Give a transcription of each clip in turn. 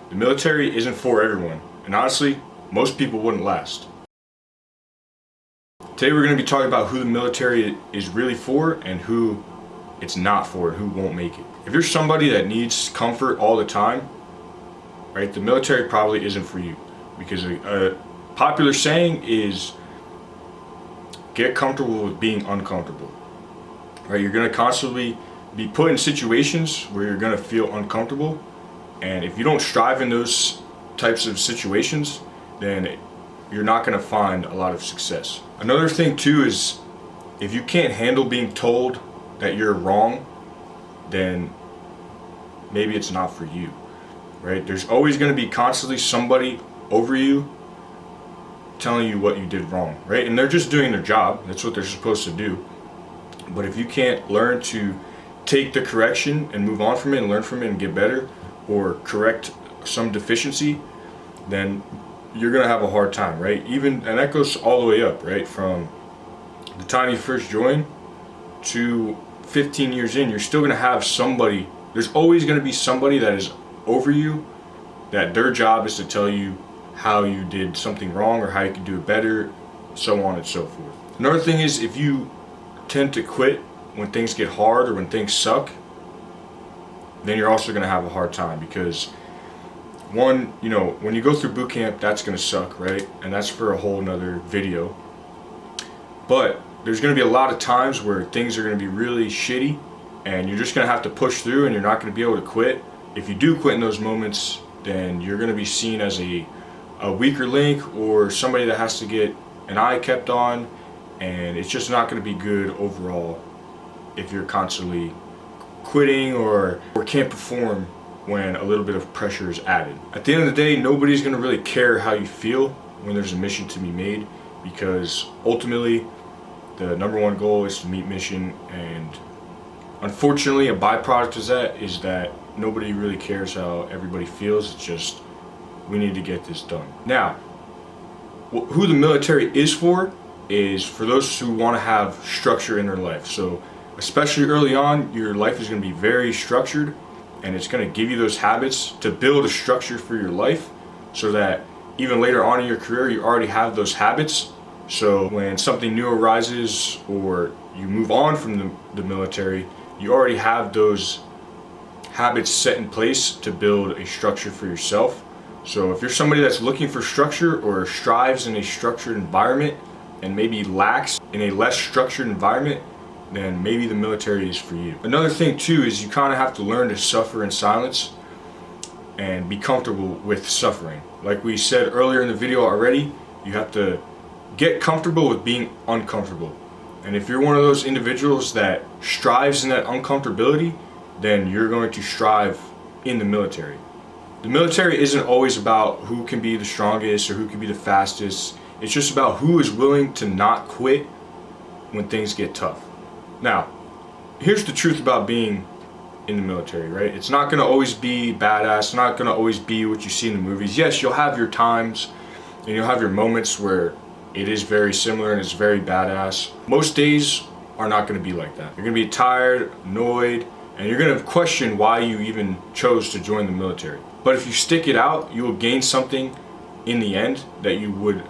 The military isn't for everyone, and honestly, most people wouldn't last. Today we're going to be talking about who the military is really for and who it's not for and who won't make it. If you're somebody that needs comfort all the time, right, the military probably isn't for you, because a popular saying is get comfortable with being uncomfortable. Right, you're going to constantly be put in situations where you're going to feel uncomfortable, and if you don't strive in those types of situations, then you're not going to find a lot of success. Another thing too is if you can't handle being told that you're wrong, then maybe it's not for you, right? There's always going to be constantly somebody over you telling you what you did wrong, right? And they're just doing their job. That's what they're supposed to do. But if you can't learn to take the correction and move on from it and learn from it and get better, or correct some deficiency, then you're gonna have a hard time, right? And that goes all the way up, right? From the time you first join to 15 years in, you're still gonna have somebody. There's always gonna be somebody that is over you, that their job is to tell you how you did something wrong or how you can do it better, so on and so forth. Another thing is, if you tend to quit when things get hard or when things suck, then you're also going to have a hard time, because one, when you go through boot camp, that's going to suck, right? And that's for a whole nother video. But there's going to be a lot of times where things are going to be really shitty and you're just going to have to push through, and you're not going to be able to quit. If you do quit in those moments, then you're going to be seen as a weaker link or somebody that has to get an eye kept on, and it's just not going to be good overall if you're constantly quitting or can't perform when a little bit of pressure is added. At the end of the day, nobody's going to really care how you feel when there's a mission to be made, because ultimately the number one goal is to meet mission, and unfortunately a byproduct of that is that nobody really cares how everybody feels. It's just, we need to get this done. Now, who the military is for those who want to have structure in their life. So especially early on, your life is going to be very structured, and it's going to give you those habits to build a structure for your life, so that even later on in your career you already have those habits. So when something new arises or you move on from the military, you already have those habits set in place to build a structure for yourself. So if you're somebody that's looking for structure or strives in a structured environment and maybe lacks in a less structured environment, then maybe the military is for you. Another thing too is you kind of have to learn to suffer in silence and be comfortable with suffering. Like we said earlier in the video already, you have to get comfortable with being uncomfortable. And if you're one of those individuals that strives in that uncomfortability, then you're going to strive in the military. The military isn't always about who can be the strongest or who can be the fastest. It's just about who is willing to not quit when things get tough. Now, here's the truth about being in the military, right? It's not going to always be badass. It's not going to always be what you see in the movies. Yes, you'll have your times and you'll have your moments where it is very similar and it's very badass. Most days are not going to be like that. You're going to be tired, annoyed, and you're going to question why you even chose to join the military. But if you stick it out, you will gain something in the end that you would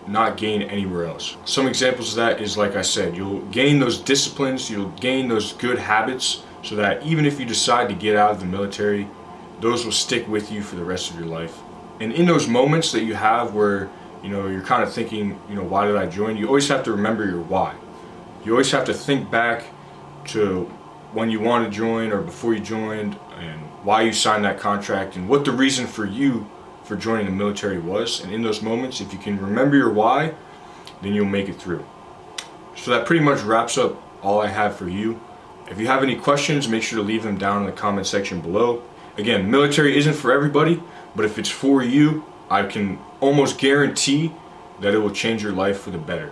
not gain anywhere else. Some examples of that is, like I said, you'll gain those disciplines, you'll gain those good habits, so that even if you decide to get out of the military, those will stick with you for the rest of your life. And in those moments that you have where you're kind of thinking, why did I join? You always have to remember your why. You always have to think back to when you want to join or before you joined, and why you signed that contract and what the reason for you for joining the military was. And in those moments, if you can remember your why, then you'll make it through. So that pretty much wraps up all I have for you. If you have any questions, make sure to leave them down in the comment section below. Again, military isn't for everybody, but if it's for you, I can almost guarantee that it will change your life for the better.